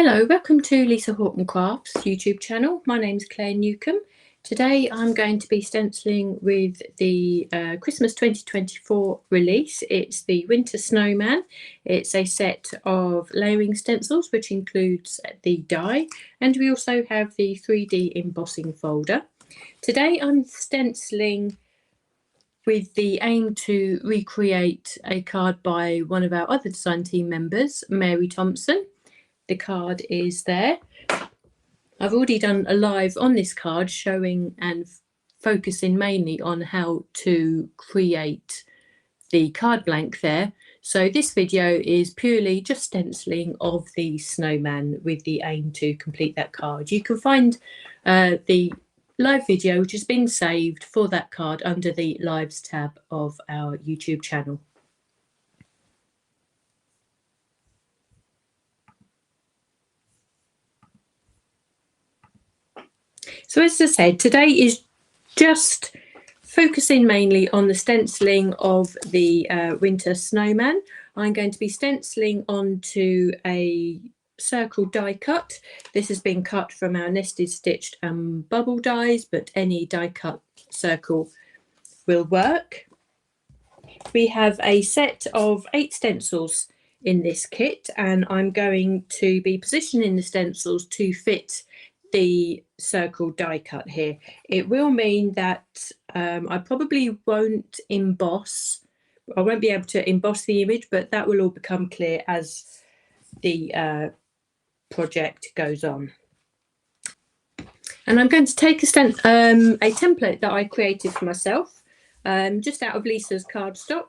Hello, welcome to Lisa Horton Crafts YouTube channel. My name's Claire Newcomb. Today I'm going to be stenciling with the Christmas 2024 release. It's the Winter Snowman. It's a set of layering stencils which includes the die, and we also have the 3D embossing folder. Today I'm stenciling with the aim to recreate a card by one of our other design team members, Mary Thompson. The card is there. I've already done a live on this card showing and focusing mainly on how to create the card blank there. So this video is purely just stenciling of the snowman with the aim to complete that card. You can find the live video which has been saved for that card under the Lives tab of our YouTube channel. So as I said, today is just focusing mainly on the stenciling of the Winter Snowman. I'm going to be stenciling onto a circle die cut. This has been cut from our nested stitched bubble dies, but any die cut circle will work. We have a set of 8 stencils in this kit, and I'm going to be positioning the stencils to fit the circle die cut here. It will mean that I probably won't emboss. I won't be able to emboss the image, but that will all become clear as the project goes on. And I'm going to take a template that I created for myself, just out of Lisa's cardstock.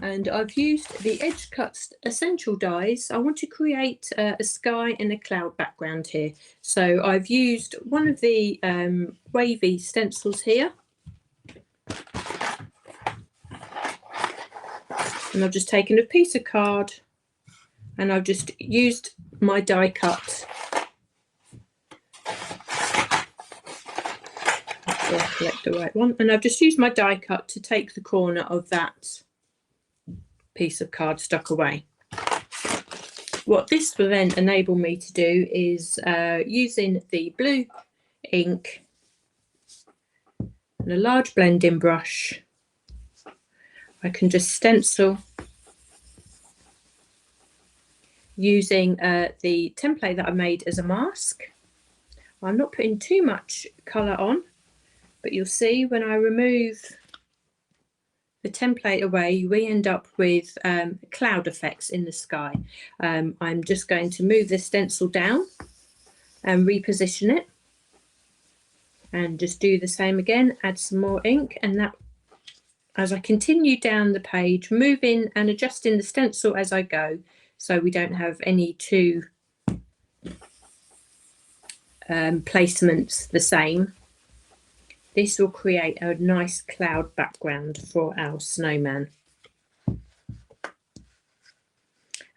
And I've used the EDGECUTZ essential dies. I want to create a sky and a cloud background here. So I've used one of the wavy stencils here. And I've just taken a piece of card and I've just used my die cut. I'll select the right one. And I've just used my die cut to take the corner of that piece of cardstock away. What this will then enable me to do is using the blue ink and a large blending brush, I can just stencil using the template that I made as a mask. I'm not putting too much colour on, but you'll see when I remove the template away, we end up with cloud effects in the sky. I'm just going to move the stencil down and reposition it, and just do the same again, add some more ink, and that, as I continue down the page, moving and adjusting the stencil as I go, so we don't have any two placements the same. This will create a nice cloud background for our snowman.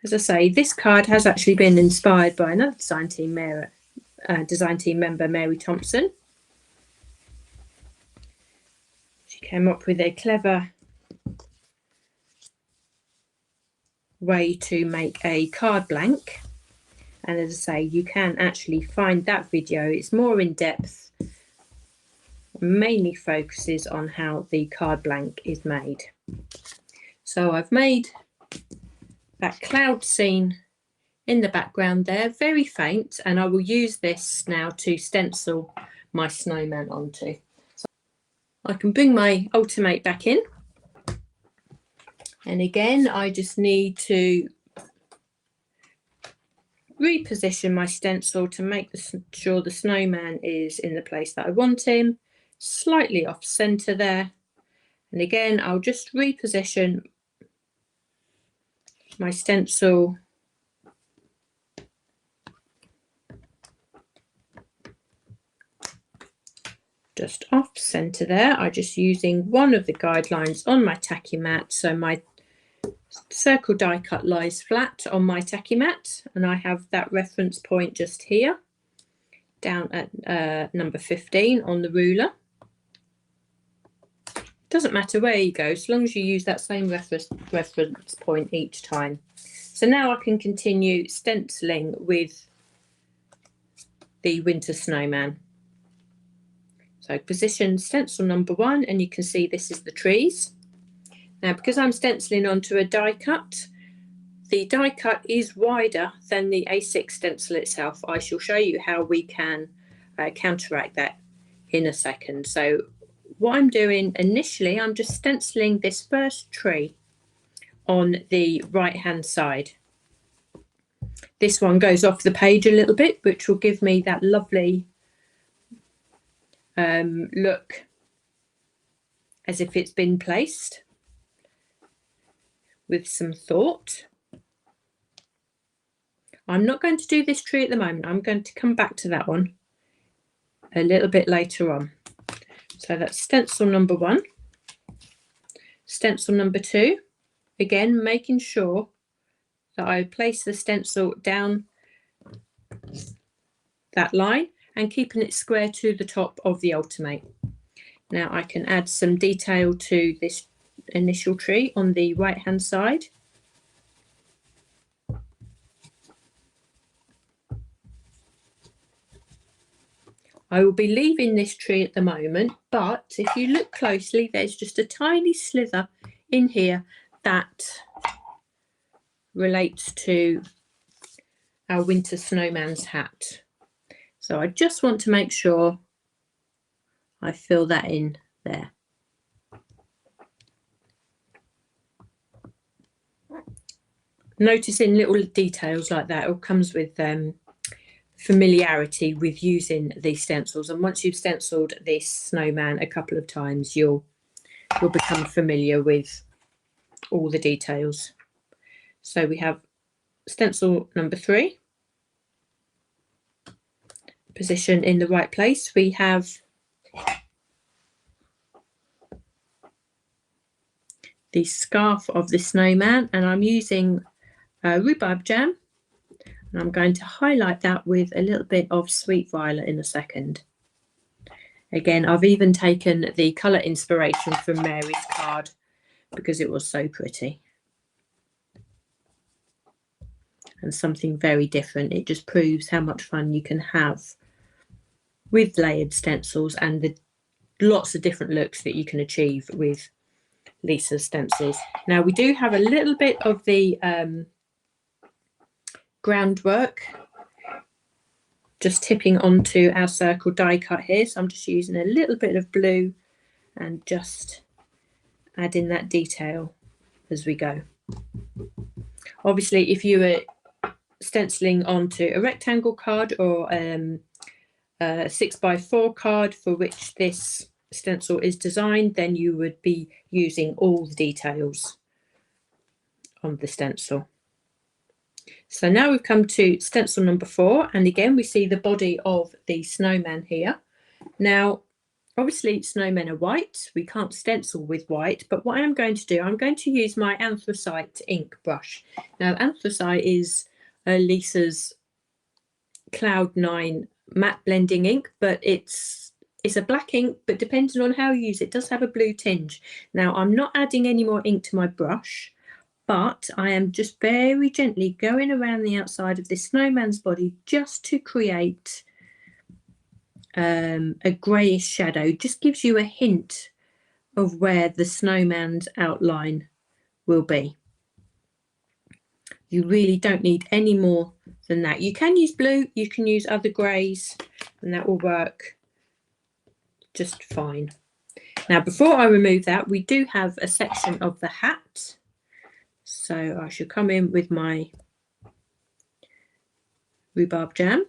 As I say, this card has actually been inspired by another design team member, Mary Thompson. She came up with a clever way to make a card blank. And as I say, you can actually find that video. It's more in depth. Mainly focuses on how the card blank is made. So I've made that cloud scene in the background there, very faint, and I will use this now to stencil my snowman onto. So I can bring my ulti-mate back in, and again I just need to reposition my stencil to make sure the snowman is in the place that I want him. Slightly off center there, and again I'll just reposition my stencil just off center there. I'm just using one of the guidelines on my tacky mat, so my circle die cut lies flat on my tacky mat, and I have that reference point just here down at number 15 on the ruler. Doesn't matter where you go, as long as you use that same reference point each time. So now I can continue stenciling with the Winter Snowman. So position stencil number 1, and you can see this is the trees. Now, because I'm stenciling onto a die cut, the die cut is wider than the A6 stencil itself. I shall show you how we can counteract that in a second. So what I'm doing initially, I'm just stenciling this first tree on the right hand side. This one goes off the page a little bit, which will give me that lovely look as if it's been placed with some thought. I'm not going to do this tree at the moment. I'm going to come back to that one a little bit later on. So that's stencil number 1. Stencil number 2, again making sure that I place the stencil down that line and keeping it square to the top of the ulti-mate. Now I can add some detail to this initial tree on the right hand side. I will be leaving this tree at the moment, but if you look closely, there's just a tiny slither in here that relates to our Winter Snowman's hat. So I just want to make sure I fill that in there. Noticing little details like that, it comes with familiarity with using these stencils, and once you've stenciled this snowman a couple of times, you'll become familiar with all the details. So we have stencil number 3, position in the right place. We have the scarf of the snowman, and I'm using rhubarb jam, and I'm going to highlight that with a little bit of sweet violet in a second. Again, I've even taken the colour inspiration from Mary's card because it was so pretty and something very different. It just proves how much fun you can have with layered stencils and the lots of different looks that you can achieve with Lisa's stencils. Now we do have a little bit of the groundwork just tipping onto our circle die cut here, so I'm just using a little bit of blue and just adding that detail as we go. Obviously, if you were stenciling onto a rectangle card or a 6x4 card for which this stencil is designed, then you would be using all the details on the stencil. So now we've come to stencil number 4, and again we see the body of the snowman here. Now obviously snowmen are white, we can't stencil with white, but what I'm going to do, I'm going to use my anthracite ink brush. Now anthracite is Lisa's Cloud 9 matte blending ink, but it's a black ink, but depending on how you use it, it does have a blue tinge. Now I'm not adding any more ink to my brush, but I am just very gently going around the outside of this snowman's body just to create a greyish shadow. Just gives you a hint of where the snowman's outline will be. You really don't need any more than that. You can use blue, you can use other greys, and that will work just fine. Now before I remove that, we do have a section of the hat. So I should come in with my rhubarb jam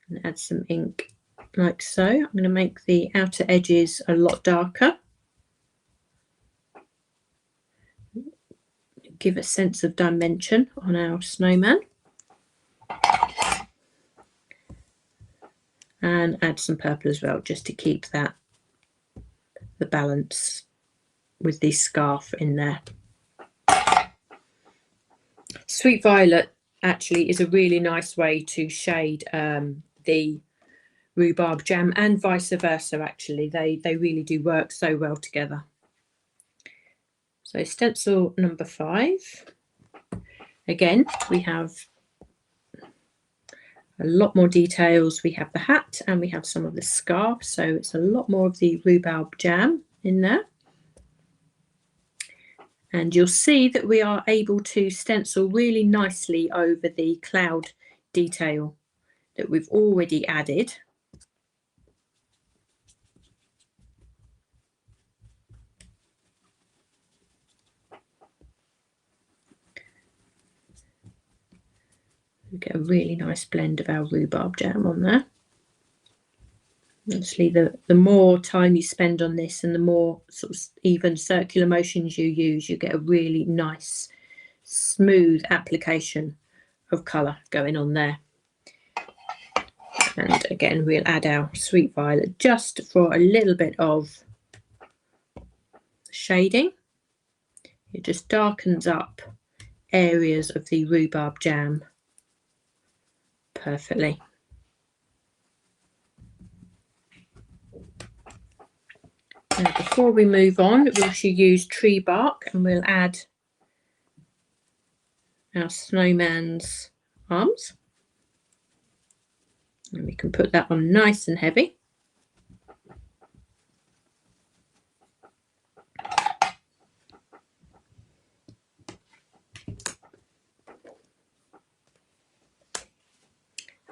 and add some ink like so. I'm going to make the outer edges a lot darker. Give a sense of dimension on our snowman. And add some purple as well, just to keep that the balance with the scarf in there. Sweet violet actually is a really nice way to shade the rhubarb jam, and vice versa. Actually, they really do work so well together. So stencil number 5. Again, we have a lot more details. We have the hat and we have some of the scarf, so it's a lot more of the rhubarb jam in there. And you'll see that we are able to stencil really nicely over the cloud detail that we've already added. We get a really nice blend of our rhubarb jam on there. Obviously, the more time you spend on this and the more sort of even circular motions you use, you get a really nice, smooth application of colour going on there. And again, we'll add our sweet violet just for a little bit of shading. It just darkens up areas of the rhubarb jam perfectly. Now, before we move on, we should use tree bark, and we'll add our snowman's arms. And we can put that on nice and heavy.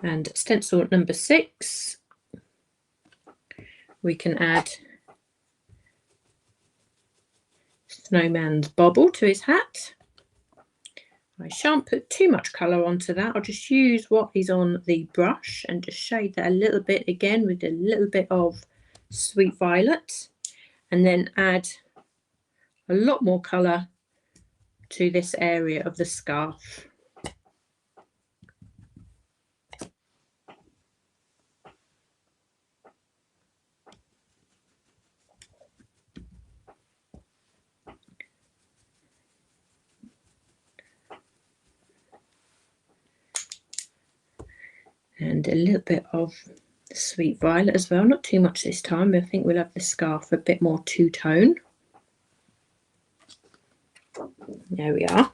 And stencil number 6, we can add snowman's bobble to his hat. I shan't put too much colour onto that. I'll just use what is on the brush and just shade that a little bit again with a little bit of sweet violet, and then add a lot more colour to this area of the scarf. And a little bit of sweet violet as well, not too much this time. I think we'll have the scarf a bit more two-tone. There we are.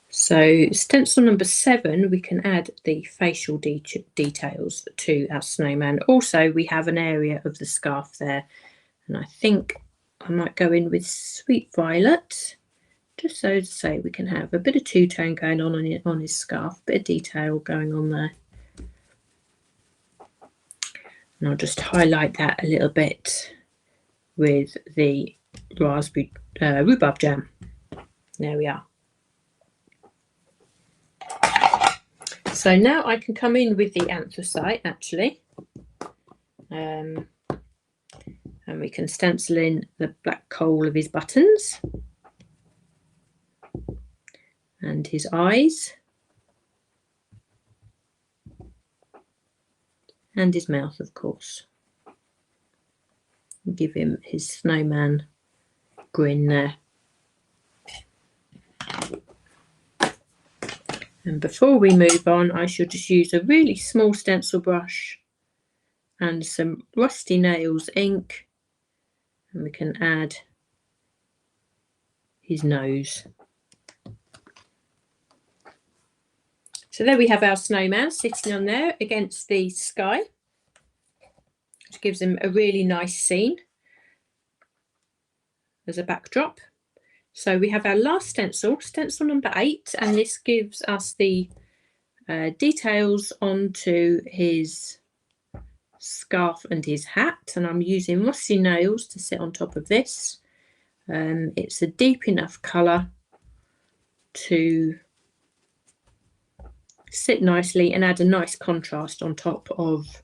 So stencil number 7, we can add the facial details to our snowman. Also, we have an area of the scarf there, and I think I might go in with sweet violet, just so to say we can have a bit of two-tone going on his scarf, a bit of detail going on there. And I'll just highlight that a little bit with the raspberry rhubarb jam. There we are. So now I can come in with the anthracite actually, and we can stencil in the black coal of his buttons and his eyes and his mouth, of course. Give him his snowman grin there. And before we move on, I shall just use a really small stencil brush and some Rusty Nails ink, and we can add his nose. So there we have our snowman sitting on there against the sky, which gives him a really nice scene as a backdrop. So we have our last stencil, stencil number 8, and this gives us the details onto his scarf and his hat, and I'm using Rusty Nails to sit on top of this. It's a deep enough colour to sit nicely and add a nice contrast on top of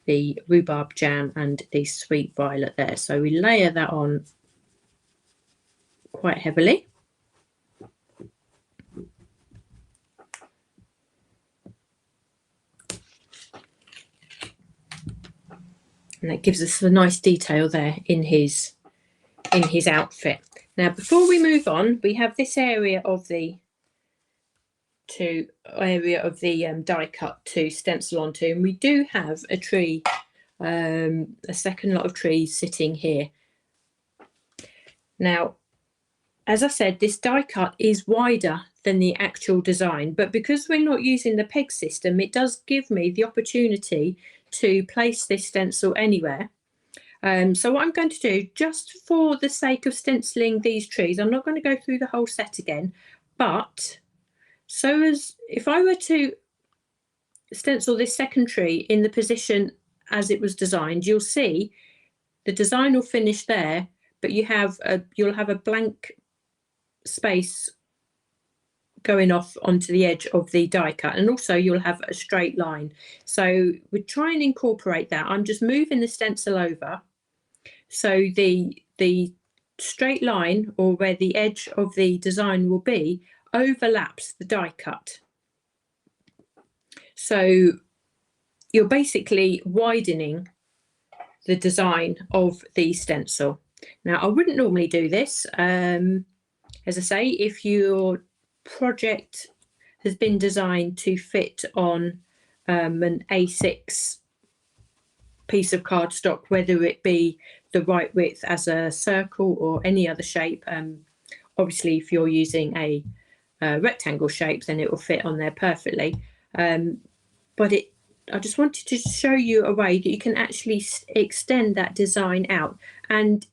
the rhubarb jam and the sweet violet there. So we layer that on quite heavily. And that gives us a nice detail there in his outfit. Now, before we move on, we have this area of the die cut to stencil onto, and we do have a tree, a second lot of trees sitting here. Now, as I said, this die cut is wider than the actual design, but because we're not using the peg system, it does give me the opportunity to place this stencil anywhere. So what I'm going to do, just for the sake of stenciling these trees, I'm not going to go through the whole set again, but so as if I were to stencil this second tree in the position as it was designed, you'll see the design will finish there, but you'll have a blank space going off onto the edge of the die cut, and also you'll have a straight line. So we try and incorporate that. I'm just moving the stencil over so the straight line, or where the edge of the design will be, overlaps the die cut. So you're basically widening the design of the stencil. Now, I wouldn't normally do this. As I say, if your project has been designed to fit on an A6 piece of cardstock, whether it be the right width as a circle or any other shape, obviously if you're using a rectangle shape, then it will fit on there perfectly. But I just wanted to show you a way that you can actually extend that design out, and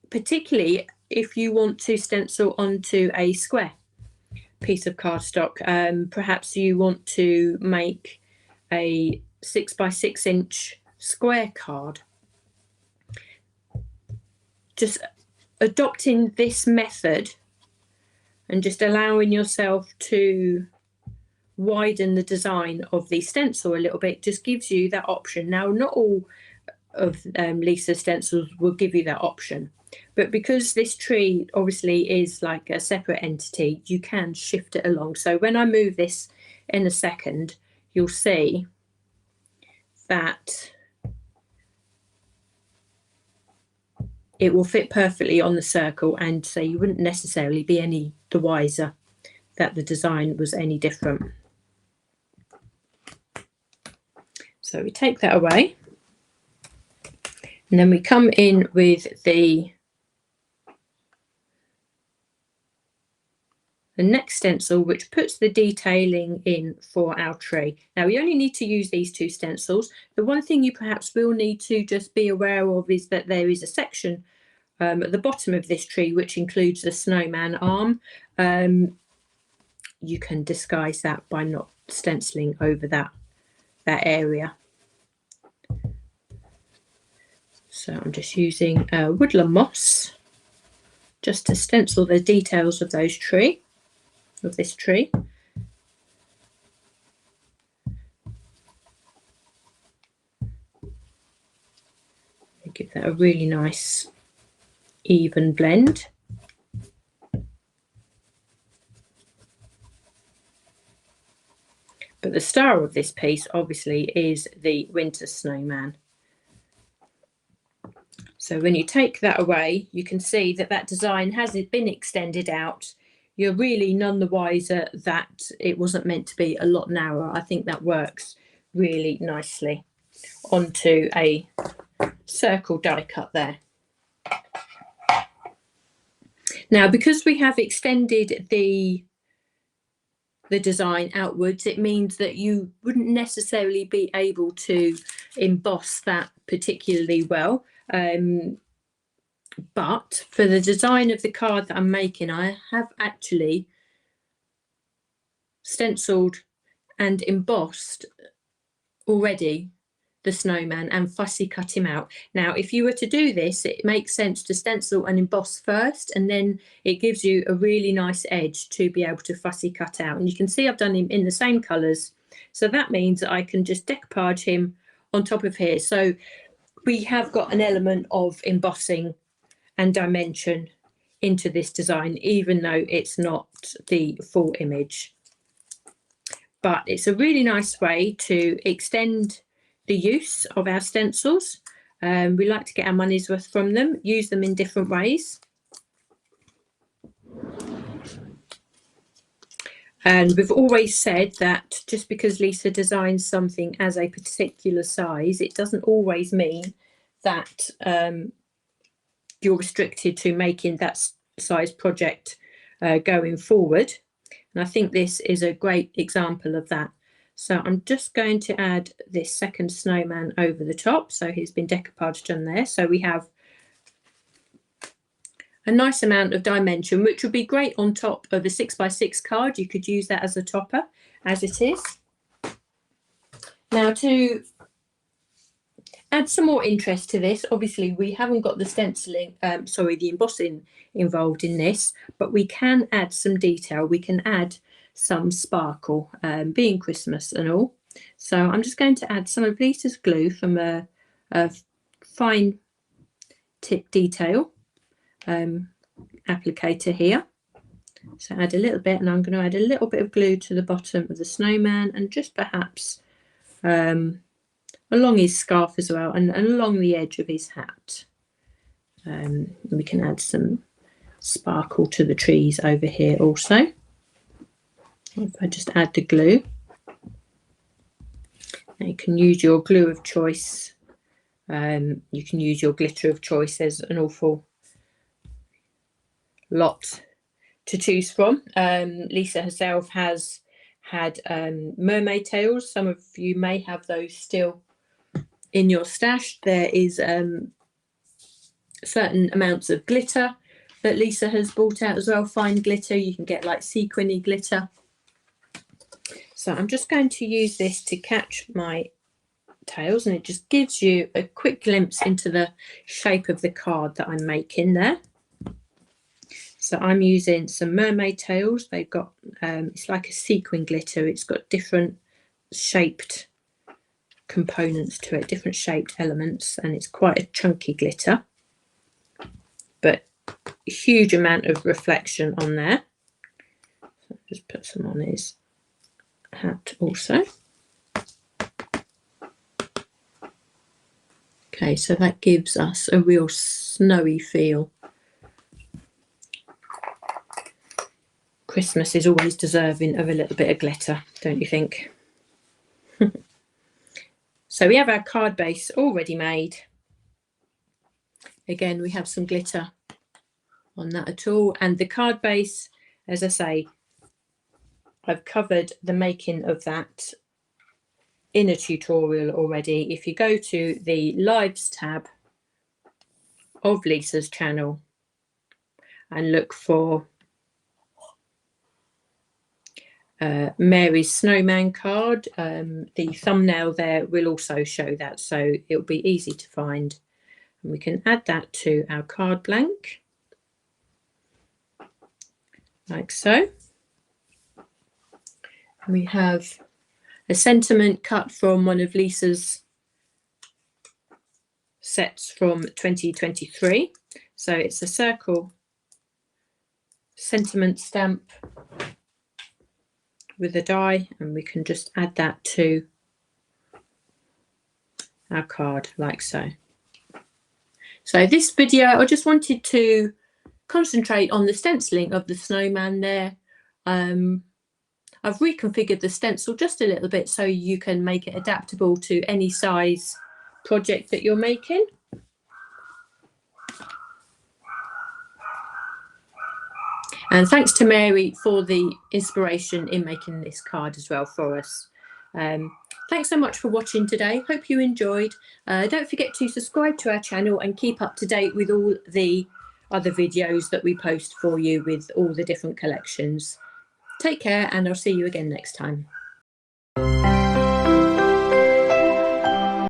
particularly if you want to stencil onto a square piece of cardstock. Perhaps you want to make a 6 by 6 inch square card. Just adopting this method and just allowing yourself to widen the design of the stencil a little bit just gives you that option. Now, not all of Lisa's stencils will give you that option, but because this tree obviously is like a separate entity, you can shift it along. So when I move this in a second, you'll see that it will fit perfectly on the circle, and so you wouldn't necessarily be any the wiser that the design was any different. So we take that away, and then we come in with the next stencil, which puts the detailing in for our tree. Now, we only need to use these two stencils. The one thing you perhaps will need to just be aware of is that there is a section at the bottom of this tree which includes the snowman arm. You can disguise that by not stenciling over that area. So I'm just using woodland moss just to stencil the details of this tree. Give that a really nice even blend. But the star of this piece obviously is the winter snowman. So when you take that away, you can see that that design has been extended out. You're really none the wiser that it wasn't meant to be a lot narrower. I think that works really nicely onto a circle die cut there. Now, because we have extended the design outwards, it means that you wouldn't necessarily be able to emboss that particularly well. But for the design of the card that I'm making, I have actually stenciled and embossed already the snowman and fussy cut him out. Now, if you were to do this, it makes sense to stencil and emboss first, and then it gives you a really nice edge to be able to fussy cut out. And you can see I've done him in the same colours, so that means that I can just decoupage him on top of here. So we have got an element of embossing and dimension into this design, even though it's not the full image. But it's a really nice way to extend the use of our stencils. We like to get our money's worth from them, use them in different ways. And we've always said that just because Lisa designs something as a particular size, it doesn't always mean that you're restricted to making that size project going forward. And I think this is a great example of that. So I'm just going to add this second snowman over the top. So he's been decoupaged on there. So we have a nice amount of dimension, which would be great on top of a 6x6 card. You could use that as a topper as it is. Now, to add some more interest to this, obviously we haven't got the stenciling, the embossing involved in this, but we can add some detail. We can add some sparkle, being Christmas and all. So I'm just going to add some of Lisa's glue from a fine tip detail applicator here. So add a little bit, and I'm going to add a little bit of glue to the bottom of the snowman, and just perhaps along his scarf as well, and along the edge of his hat. We can add some sparkle to the trees over here also. If I just add the glue, now you can use your glue of choice. You can use your glitter of choice. There's an awful lot to choose from. Lisa herself has had mermaid tails. Some of you may have those still in your stash. There is certain amounts of glitter that Lisa has brought out as well, fine glitter. You can get like sequiny glitter. So I'm just going to use this to catch my tails, and it just gives you a quick glimpse into the shape of the card that I'm making there. So I'm using some mermaid tails. They've got, it's like a sequin glitter. It's got different shaped components to it, different shaped elements, and it's quite a chunky glitter, but a huge amount of reflection on there. So just put some on his hat also. Okay, so that gives us a real snowy feel. Christmas is always deserving of a little bit of glitter, don't you think? So we have our card base already made. Again, we have some glitter on that at all. And the card base, as I say, I've covered the making of that in a tutorial already. If you go to the Lives tab of Lisa's channel and look for Mary's snowman card, the thumbnail there will also show that, so it'll be easy to find. And we can add that to our card blank like so. We have a sentiment cut from one of Lisa's sets from 2023. So it's a circle sentiment stamp with a die, and we can just add that to our card like so. So this video, I just wanted to concentrate on the stenciling of the snowman there. I've reconfigured the stencil just a little bit so you can make it adaptable to any size project that you're making. And thanks to Mary for the inspiration in making this card as well for us. Thanks so much for watching today. Hope you enjoyed. Don't forget to subscribe to our channel and keep up to date with all the other videos that we post for you with all the different collections. Take care, and I'll see you again next time.